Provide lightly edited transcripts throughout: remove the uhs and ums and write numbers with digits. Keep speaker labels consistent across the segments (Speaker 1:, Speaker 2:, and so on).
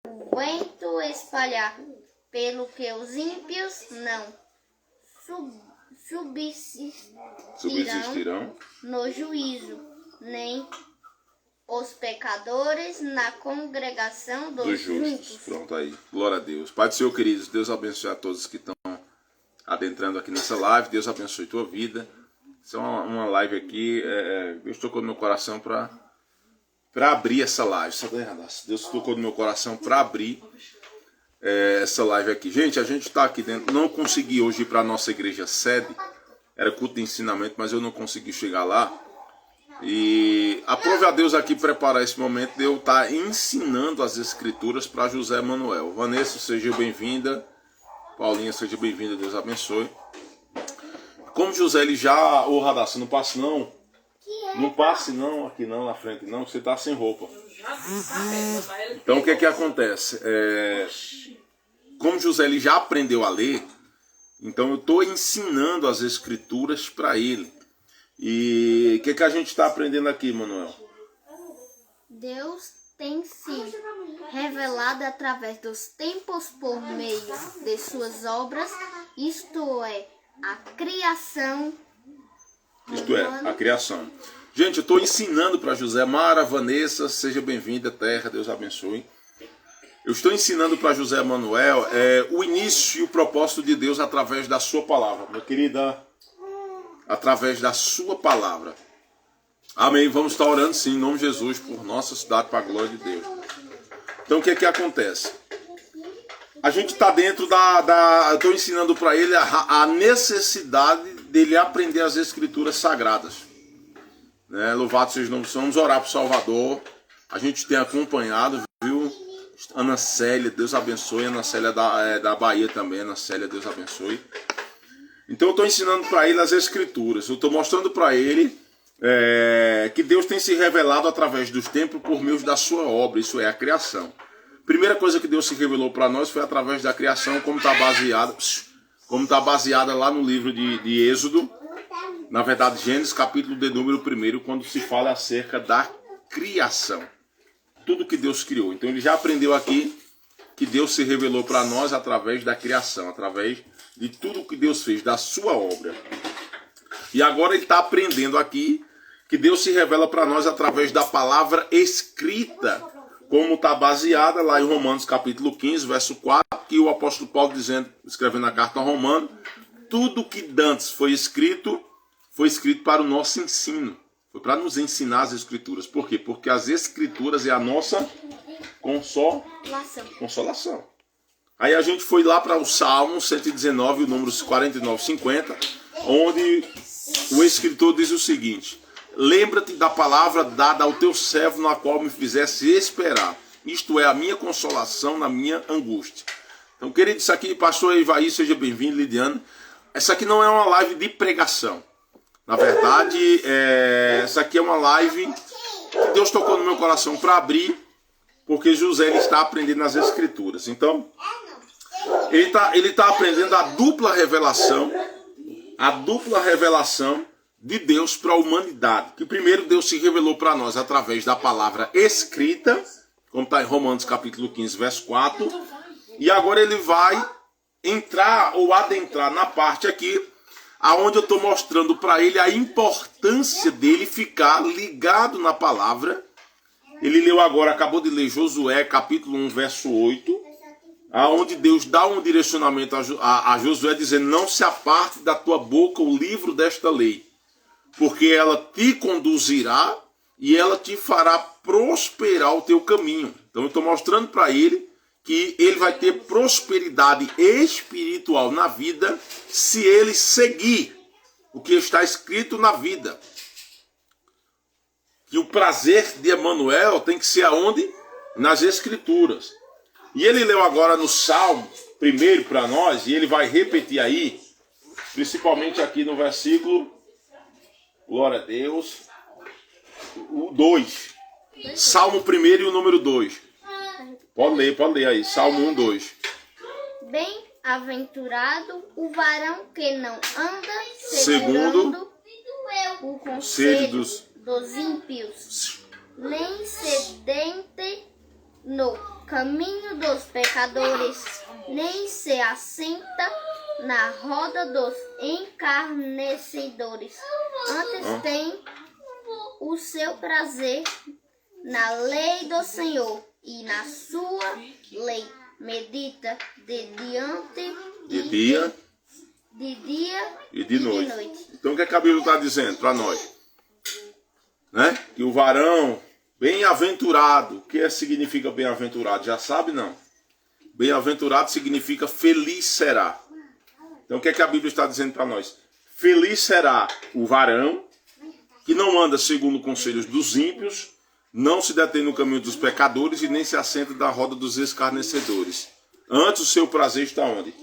Speaker 1: o vento espalhar, pelo que os ímpios não subsistirão no juízo, nem os pecadores na congregação dos justos.
Speaker 2: Pronto aí, glória a Deus. Pai do Senhor, queridos, Deus abençoe a todos que estão adentrando aqui nessa live. Deus abençoe tua vida. Isso é uma live aqui, Deus tocou no meu coração para abrir essa live. Deus tocou no meu coração para abrir essa live aqui. Gente, a gente está aqui dentro. Não consegui hoje ir para a nossa igreja sede. Era culto de ensinamento, mas eu não consegui chegar lá. E aprove a Deus aqui preparar esse momento de eu estar ensinando as escrituras para José Manuel. Vanessa, seja bem-vinda. Paulinha, seja bem-vinda. Deus abençoe. Como José, ele já... Ô, Radassa, não passe não. Não passe não, aqui não, na frente não, que você está sem roupa. Então o que é que acontece? Como José, ele já aprendeu a ler, então eu estou ensinando as escrituras para ele. E o que é que a gente está aprendendo aqui, Manuel?
Speaker 1: Deus tem se revelado através dos tempos por meio de suas obras, isto é, a criação.
Speaker 2: Isto é, a criação. Gente, eu estou ensinando para José. Mara, Vanessa, seja bem-vinda, Terra, Deus abençoe. Eu estou ensinando para José Manuel o início e o propósito de Deus através da sua palavra. Minha querida, através da sua palavra. Amém. Vamos estar orando sim, em nome de Jesus, por nossa cidade, para a glória de Deus. Então o que é que acontece? A gente está dentro eu estou ensinando para ele a necessidade dele aprender as escrituras sagradas. Louvado seja o nome do Senhor. Vamos orar para o Salvador. A gente tem acompanhado, viu? Ana Célia, Deus abençoe. Ana Célia da Bahia também. Ana Célia, Deus abençoe. Então eu estou ensinando para ele as escrituras. Eu estou mostrando para ele que Deus tem se revelado através dos tempos por meio da sua obra. Isso é a criação. Primeira coisa que Deus se revelou para nós foi através da criação, como está baseada lá no livro de Êxodo. Na verdade, Gênesis, capítulo de número 1, quando se fala acerca da criação. Tudo que Deus criou. Então ele já aprendeu aqui que Deus se revelou para nós através da criação, através de tudo que Deus fez, da sua obra. E agora ele está aprendendo aqui que Deus se revela para nós através da palavra escrita, como está baseada lá em Romanos capítulo 15, verso 4, que o apóstolo Paulo escrevendo a carta a Romanos, tudo que dantes foi escrito para o nosso ensino. Foi para nos ensinar as escrituras. Por quê? Porque as escrituras é a nossa consolação. Aí a gente foi lá para o Salmo 119, o número 49, 50, onde o escritor diz o seguinte: lembra-te da palavra dada ao teu servo, na qual me fizesse esperar. Isto é a minha consolação na minha angústia. Então, querido, isso aqui, pastor Ivaí, seja bem-vindo, Lidiane. Essa aqui não é uma live de pregação. Na verdade, essa aqui é uma live que Deus tocou no meu coração para abrir, porque José ele está aprendendo as escrituras. Então, ele está aprendendo a dupla revelação de Deus para a humanidade. Que primeiro Deus se revelou para nós através da palavra escrita, como está em Romanos capítulo 15, verso 4. E agora ele vai entrar ou adentrar na parte aqui, aonde eu estou mostrando para ele a importância dele ficar ligado na palavra. Ele leu agora, acabou de ler Josué capítulo 1, verso 8, aonde Deus dá um direcionamento a Josué, dizendo: não se aparte da tua boca o livro desta lei, porque ela te conduzirá e ela te fará prosperar o teu caminho. Então eu estou mostrando para ele que ele vai ter prosperidade espiritual na vida se ele seguir o que está escrito na vida. Que o prazer de Emanuel tem que ser aonde? Nas escrituras. E ele leu agora no Salmo primeiro para nós, e ele vai repetir aí, principalmente aqui no versículo, glória a Deus, o 2. Salmo 1 e o número 2. Pode ler aí. Salmo 1, 2.
Speaker 1: Bem-aventurado o varão que não anda segundo o conselho dos ímpios, nem sedente no caminho dos pecadores, nem se assenta na roda dos encarnecedores. Antes tem o seu prazer na lei do Senhor, e na sua lei medita de dia
Speaker 2: e de noite. Então o que é que a Bíblia está dizendo para nós? Né? Que o varão bem-aventurado, o que significa bem-aventurado? Já sabe, não? Bem-aventurado significa feliz será. Então o que é que a Bíblia está dizendo para nós? Feliz será o varão que não anda segundo conselhos dos ímpios, não se detém no caminho dos pecadores e nem se assenta da roda dos escarnecedores. Antes o seu prazer está onde?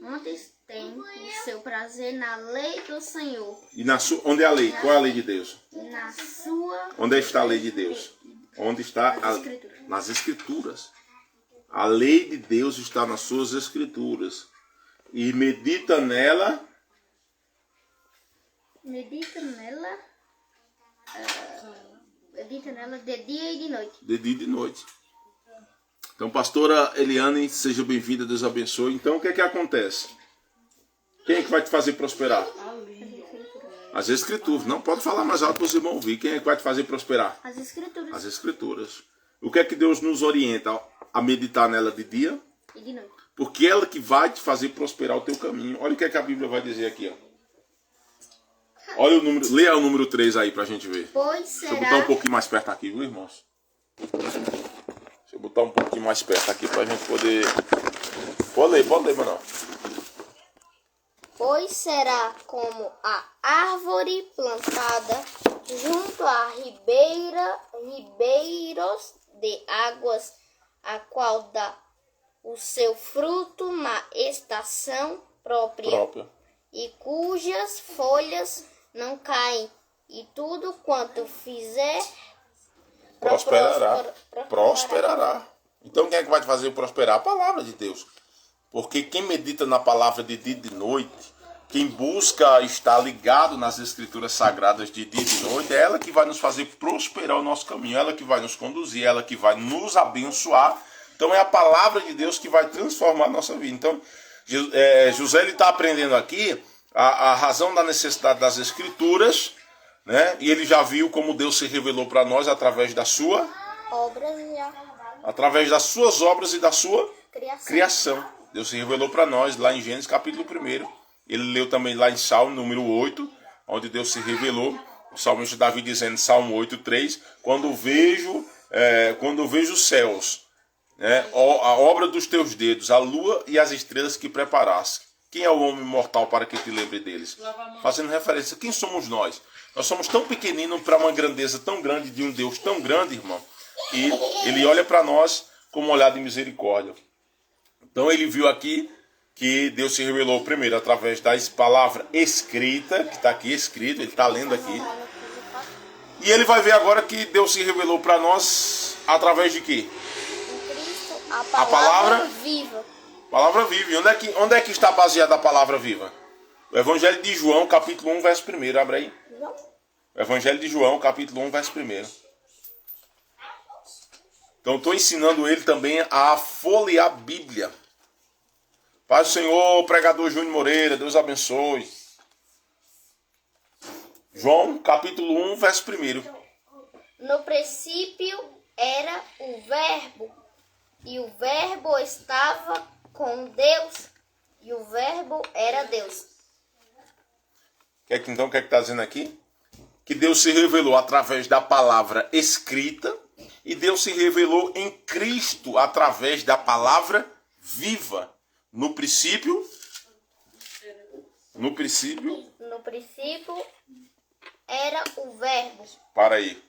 Speaker 1: Antes tem o seu prazer na lei do Senhor.
Speaker 2: E onde é a lei? Qual é a lei de Deus?
Speaker 1: Na sua...
Speaker 2: Onde está a lei de Deus? Onde está? Nas Escrituras. A lei de Deus está nas suas Escrituras. E medita nela
Speaker 1: de dia e de noite.
Speaker 2: De dia e de noite. Então, pastora Eliane, seja bem-vinda, Deus abençoe. Então, o que é que acontece? Quem é que vai te fazer prosperar? As Escrituras. Não pode falar mais alto para os irmãos ouvir. Quem é que vai te fazer prosperar?
Speaker 1: As Escrituras.
Speaker 2: As Escrituras. O que é que Deus nos orienta a meditar nela de dia?
Speaker 1: E de noite.
Speaker 2: Porque ela que vai te fazer prosperar o teu caminho. Olha o que é que a Bíblia vai dizer aqui, ó. Olha o número, leia o número 3 aí pra gente ver.
Speaker 1: Pois será...
Speaker 2: Deixa eu botar um pouquinho mais perto aqui, viu, irmãos? Deixa eu botar um pouquinho mais perto aqui pra gente poder... Pode ler, mano.
Speaker 1: Pois será como a árvore plantada junto a ribeiros de águas, a qual dá o seu fruto na estação própria. E cujas folhas não caem, e tudo quanto fizer
Speaker 2: prosperará. Então quem é que vai te fazer prosperar? A palavra de Deus. Porque quem medita na palavra de dia e de noite, quem busca estar ligado nas Escrituras Sagradas de dia e de noite, é ela que vai nos fazer prosperar o nosso caminho, ela que vai nos conduzir, ela que vai nos abençoar. Então é a palavra de Deus que vai transformar a nossa vida. Então José está aprendendo aqui a razão da necessidade das Escrituras, né? E ele já viu como Deus se revelou para nós através das suas obras e da sua criação. Deus se revelou para nós lá em Gênesis capítulo 1. Ele leu também lá em Salmo número 8, onde Deus se revelou. O salmista Davi dizendo, Salmo 8:3, quando vejo os céus, né, a obra dos teus dedos, a lua e as estrelas que preparaste. Quem é o homem mortal para que te lembre deles? Fazendo referência, quem somos nós? Nós somos tão pequeninos para uma grandeza tão grande de um Deus tão grande, irmão, que ele olha para nós com um olhar de misericórdia. Então ele viu aqui que Deus se revelou primeiro através da palavra escrita, que está aqui escrito, ele está lendo aqui. E ele vai ver agora que Deus se revelou para nós através de quê?
Speaker 1: A palavra viva.
Speaker 2: Palavra viva. E onde é que está baseada a palavra viva? O Evangelho de João, capítulo 1, verso 1. Abre aí. O Evangelho de João, capítulo 1, verso 1. Então estou ensinando ele também a folhear a Bíblia. Paz do Senhor, pregador Júnior Moreira, Deus abençoe. João, capítulo 1, verso 1.
Speaker 1: No princípio era o Verbo, e o Verbo estava com Deus, e o Verbo era Deus.
Speaker 2: Então, o que é que está dizendo aqui? Que Deus se revelou através da palavra escrita, e Deus se revelou em Cristo através da palavra viva. No princípio
Speaker 1: era o Verbo.
Speaker 2: Para aí.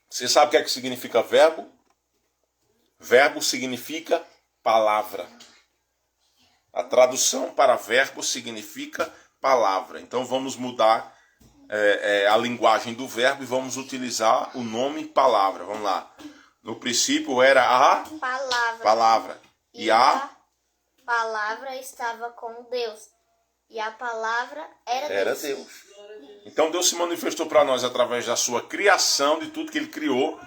Speaker 2: Você sabe o que significa verbo? Verbo significa palavra. A tradução para verbo significa palavra. Então vamos mudar a linguagem do verbo e vamos utilizar o nome palavra. Vamos lá. No princípio era a palavra. E a palavra
Speaker 1: estava com Deus. E a palavra era Deus.
Speaker 2: Então Deus se manifestou para nós através da sua criação, de tudo que ele criou.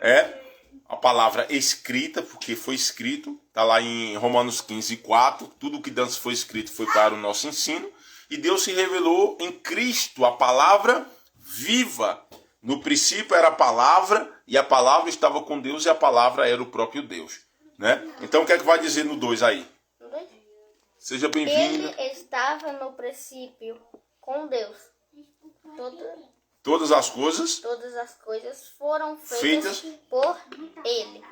Speaker 2: É a palavra escrita, porque foi escrito. Está lá em Romanos 15:4. Tudo que antes foi escrito foi para o nosso ensino. E Deus se revelou em Cristo, a palavra viva. No princípio era a palavra, e a palavra estava com Deus, e a palavra era o próprio Deus. Né? Então o que é que vai dizer no 2 aí? Seja bem-vinda.
Speaker 1: Ele estava no princípio com Deus.
Speaker 2: Todas as coisas
Speaker 1: foram feitas por ele.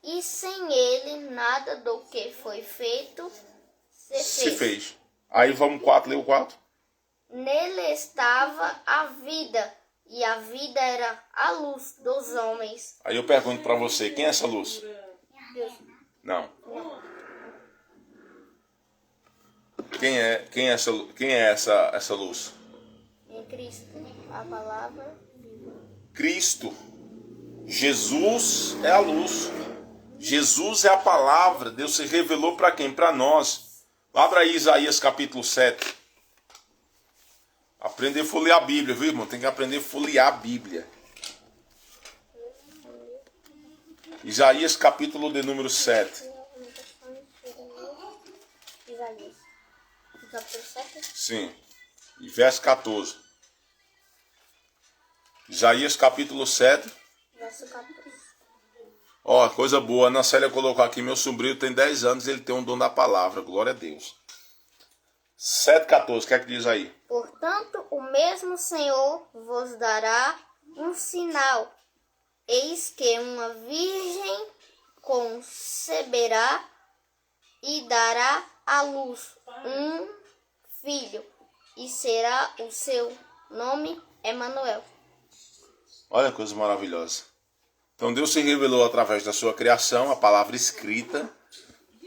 Speaker 1: E sem ele, nada do que foi feito se fez.
Speaker 2: Aí vamos 4, lê o 4.
Speaker 1: Nele estava a vida, e a vida era a luz dos homens.
Speaker 2: Aí eu pergunto para você, quem é essa luz?
Speaker 1: Deus.
Speaker 2: Não. Quem é essa luz?
Speaker 1: Em Cristo, a palavra viva.
Speaker 2: Cristo. Jesus é a luz. Jesus é a palavra. Deus se revelou para quem? Para nós. Abra aí Isaías capítulo 7. Aprender a folhear a Bíblia, viu, irmão? Tem que aprender a folhear a Bíblia. Isaías capítulo de número 7.
Speaker 1: Isaías. Capítulo 7?
Speaker 2: Sim. E verso 14. Isaías capítulo 7.
Speaker 1: Verso 14.
Speaker 2: Ó, coisa boa. A Ana Célia colocou aqui, meu sobrinho tem 10 anos, ele tem um dom da palavra. Glória a Deus. 7,14, o que é que diz aí?
Speaker 1: Portanto, o mesmo Senhor vos dará um sinal. Eis que uma virgem conceberá e dará à luz um filho, e será o seu nome Emanuel.
Speaker 2: Olha que coisa maravilhosa. Então Deus se revelou através da sua criação, a palavra escrita,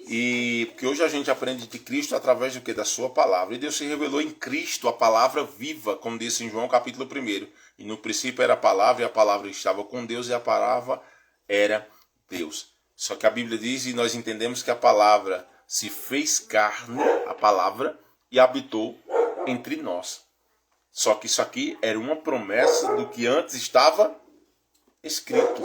Speaker 2: e porque hoje a gente aprende de Cristo através do que? Da sua palavra. E Deus se revelou em Cristo, a palavra viva, como disse em João capítulo 1. E no princípio era a palavra, e a palavra estava com Deus, e a palavra era Deus. Só que a Bíblia diz, e nós entendemos que a palavra se fez carne, a palavra, e habitou entre nós. Só que isso aqui era uma promessa do que antes estava escrito.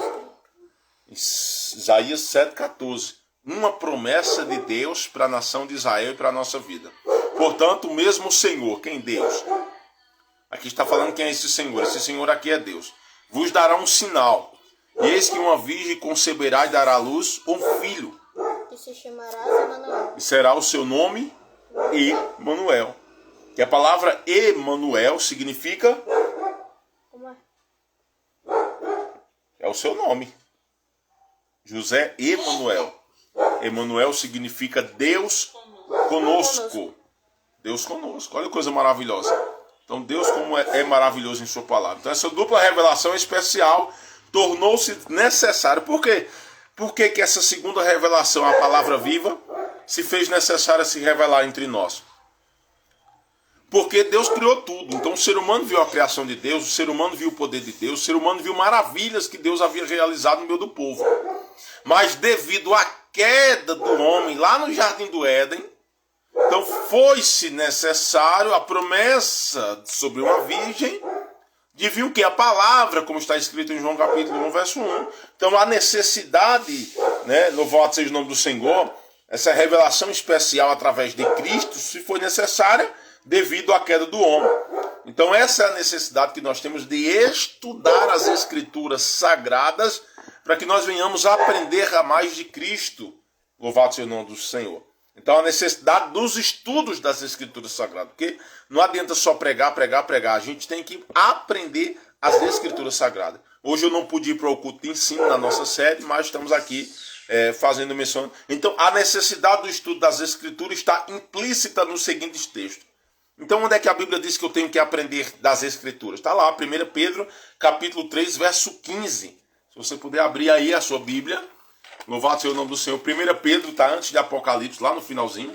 Speaker 2: Isaías 7,14. Uma promessa de Deus para a nação de Israel e para a nossa vida. Portanto, o mesmo Senhor, quem? Deus. Aqui está falando quem é esse Senhor. Esse Senhor aqui é Deus. Vos dará um sinal. E eis que uma virgem conceberá e dará à luz um filho.
Speaker 1: E se chamará Emanuel.
Speaker 2: E será o seu nome Emanuel. Que a palavra Emanuel significa...
Speaker 1: Como é?
Speaker 2: É o seu nome. José Emanuel. Emanuel significa Deus conosco. Deus conosco. Olha que coisa maravilhosa. Então Deus como é maravilhoso em sua palavra. Então essa dupla revelação especial tornou-se necessária. Por quê? Por que que essa segunda revelação, a palavra viva, se fez necessária se revelar entre nós? Porque Deus criou tudo. Então o ser humano viu a criação de Deus, o ser humano viu o poder de Deus, o ser humano viu maravilhas que Deus havia realizado no meio do povo. Mas devido à queda do homem lá no Jardim do Éden, então foi-se necessário a promessa sobre uma virgem de vir o que? A palavra, como está escrito em João capítulo 1, verso 1. Então a necessidade, né, louvado seja o nome do Senhor, essa revelação especial através de Cristo, se foi necessária devido à queda do homem. Então essa é a necessidade que nós temos de estudar as Escrituras Sagradas para que nós venhamos a aprender a mais de Cristo. Louvado seja o nome do Senhor. Então a necessidade dos estudos das Escrituras Sagradas. Porque não adianta só pregar. A gente tem que aprender as Escrituras Sagradas. Hoje eu não pude ir para o culto de ensino na nossa sede, mas estamos aqui fazendo menção. Então a necessidade do estudo das Escrituras está implícita nos seguintes textos. Então onde é que a Bíblia diz que eu tenho que aprender das Escrituras? Está lá, 1 Pedro, capítulo 3, verso 15. Se você puder abrir aí a sua Bíblia, louvado seja o nome do Senhor. 1 Pedro está antes de Apocalipse, lá no finalzinho,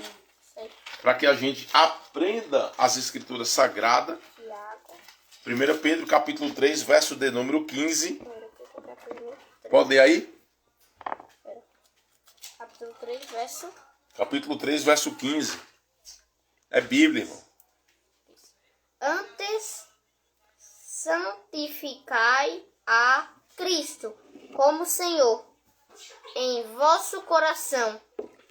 Speaker 2: para que a gente aprenda as Escrituras Sagradas. 1 Pedro, capítulo 3, verso de número 15. Pode ler aí?
Speaker 1: Capítulo 3, verso...
Speaker 2: Capítulo 3, verso 15. É Bíblia, irmão.
Speaker 1: Antes, santificai a Cristo como Senhor em vosso coração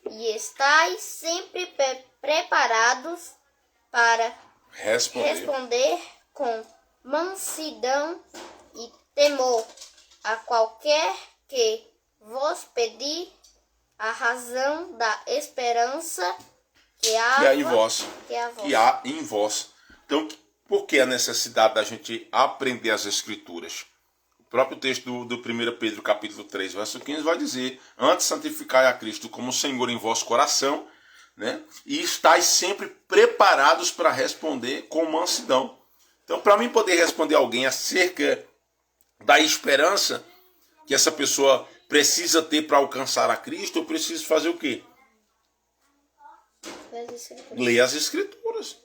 Speaker 1: e estais sempre preparados para responder com mansidão e temor a qualquer que vos pedir a razão da esperança que há em vós.
Speaker 2: Então, por que a necessidade da gente aprender as Escrituras? O próprio texto do 1 Pedro capítulo 3, verso 15 vai dizer: antes santificai a Cristo como Senhor em vosso coração, né? E estáis sempre preparados para responder com mansidão. Então, para mim poder responder alguém acerca da esperança que essa pessoa precisa ter para alcançar a Cristo, eu preciso fazer o quê? Ler as Escrituras.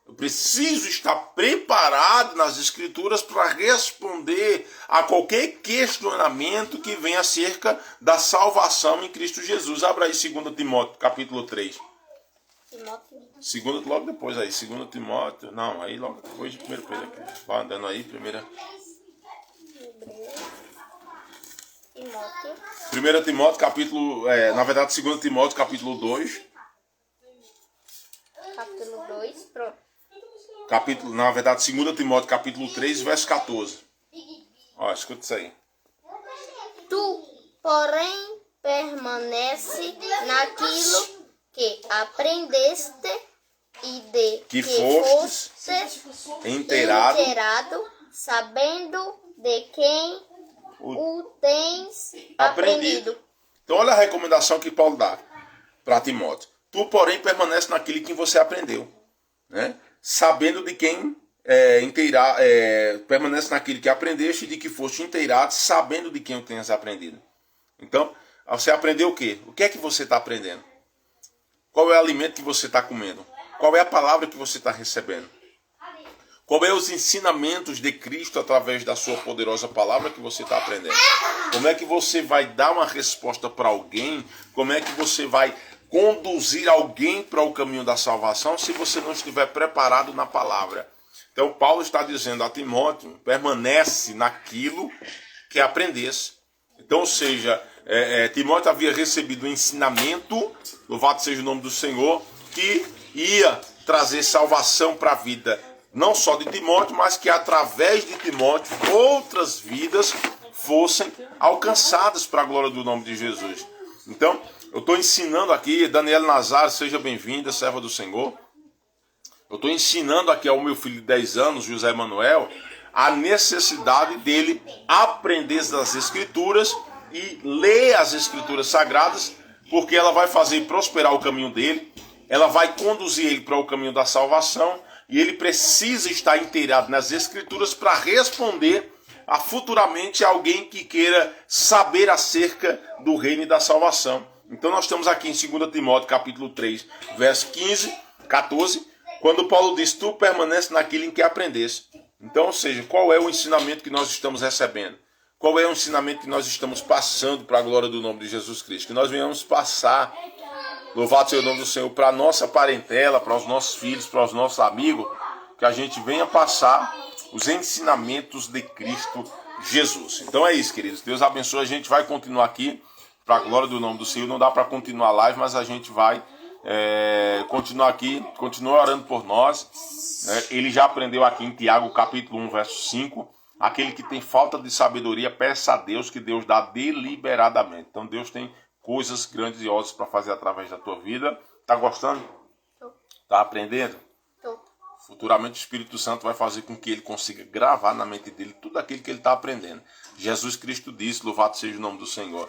Speaker 2: Eu preciso estar preparado nas Escrituras para responder a qualquer questionamento que venha acerca da salvação em Cristo Jesus. Abra aí 2 Timóteo, capítulo 3. Segundo, logo depois aí, 2 Timóteo. Não, aí logo depois de 1 Pedro aqui. Vai andando aí, primeira. 1 Timóteo, capítulo. Na verdade, 2 Timóteo, capítulo 2.
Speaker 1: Capítulo 2, pronto.
Speaker 2: Na verdade, 2 Timóteo, capítulo 3, verso 14. Ó, escuta isso aí.
Speaker 1: Tu, porém, permanece naquilo que aprendeste e de que fostes inteirado, sabendo de quem o tens aprendido.
Speaker 2: Então, olha a recomendação que Paulo dá para Timóteo. Tu, porém, permanece naquilo que você aprendeu, né? Sabendo de quem permanece naquilo que aprendeste e de que foste inteirado, sabendo de quem o tenhas aprendido. Então, você aprendeu o quê? O que é que você está aprendendo? Qual é o alimento que você está comendo? Qual é a palavra que você está recebendo? Qual é os ensinamentos de Cristo através da sua poderosa palavra que você está aprendendo? Como é que você vai dar uma resposta para alguém? Como é que você vai conduzir alguém para o caminho da salvação se você não estiver preparado na palavra? Então Paulo está dizendo a Timóteo: permanece naquilo que aprendesse. Então, ou seja, Timóteo havia recebido um ensinamento, louvado seja o nome do Senhor, que ia trazer salvação para a vida, não só de Timóteo, mas que através de Timóteo outras vidas fossem alcançadas para a glória do nome de Jesus. Então, eu estou ensinando aqui, Daniela Nazário, seja bem-vinda, serva do Senhor. Eu estou ensinando aqui ao meu filho de 10 anos, José Manuel, a necessidade dele aprender as Escrituras e ler as Escrituras Sagradas, porque ela vai fazer prosperar o caminho dele, ela vai conduzir ele para o caminho da salvação, e ele precisa estar inteirado nas Escrituras para responder a futuramente alguém que queira saber acerca do reino e da salvação. Então nós estamos aqui em 2 Timóteo capítulo 3, verso 14, quando Paulo diz: tu permanece naquilo em que aprendeste. Então, ou seja, qual é o ensinamento que nós estamos recebendo? Qual é o ensinamento que nós estamos passando para a glória do nome de Jesus Cristo? Que nós venhamos passar, louvado seja o nome do Senhor, para a nossa parentela, para os nossos filhos, para os nossos amigos, que a gente venha passar os ensinamentos de Cristo Jesus. Então é isso, queridos. Deus abençoe. A gente vai continuar aqui para a glória do nome do Senhor. Não dá para continuar a live, mas a gente vai continuar aqui. Continua orando por nós. Ele já aprendeu aqui em Tiago capítulo 1, verso 5. Aquele que tem falta de sabedoria, peça a Deus, que Deus dá deliberadamente. Então Deus tem coisas grandiosas para fazer através da tua vida. Tá gostando? Tá aprendendo? Futuramente o Espírito Santo vai fazer com que ele consiga gravar na mente dele tudo aquilo que ele está aprendendo. Jesus Cristo disse, louvado seja o nome do Senhor,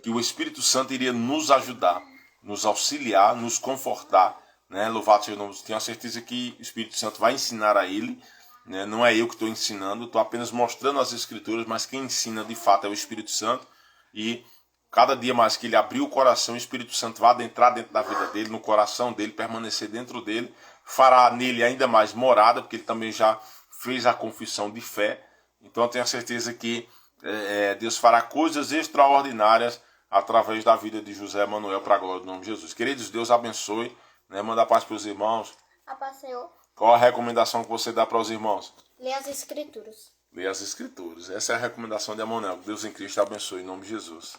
Speaker 2: que o Espírito Santo iria nos ajudar, nos auxiliar, nos confortar, né? Louvado seja o nome do Senhor. Tenho a certeza que o Espírito Santo vai ensinar a ele, né? Não é eu que estou ensinando, estou apenas mostrando as Escrituras, mas quem ensina de fato é o Espírito Santo. E cada dia mais que ele abrir o coração, o Espírito Santo vai adentrar dentro da vida dele, no coração dele, permanecer dentro dele, fará nele ainda mais morada, porque ele também já fez a confissão de fé. Então eu tenho a certeza que Deus fará coisas extraordinárias através da vida de José Manuel, para a glória do nome de Jesus. Queridos, Deus abençoe, né? Manda paz para os irmãos.
Speaker 1: A paz, Senhor.
Speaker 2: Qual a recomendação que você dá para os irmãos?
Speaker 1: Lê as Escrituras.
Speaker 2: Lê as Escrituras. Essa é a recomendação de Amonel. Deus em Cristo abençoe em nome de Jesus.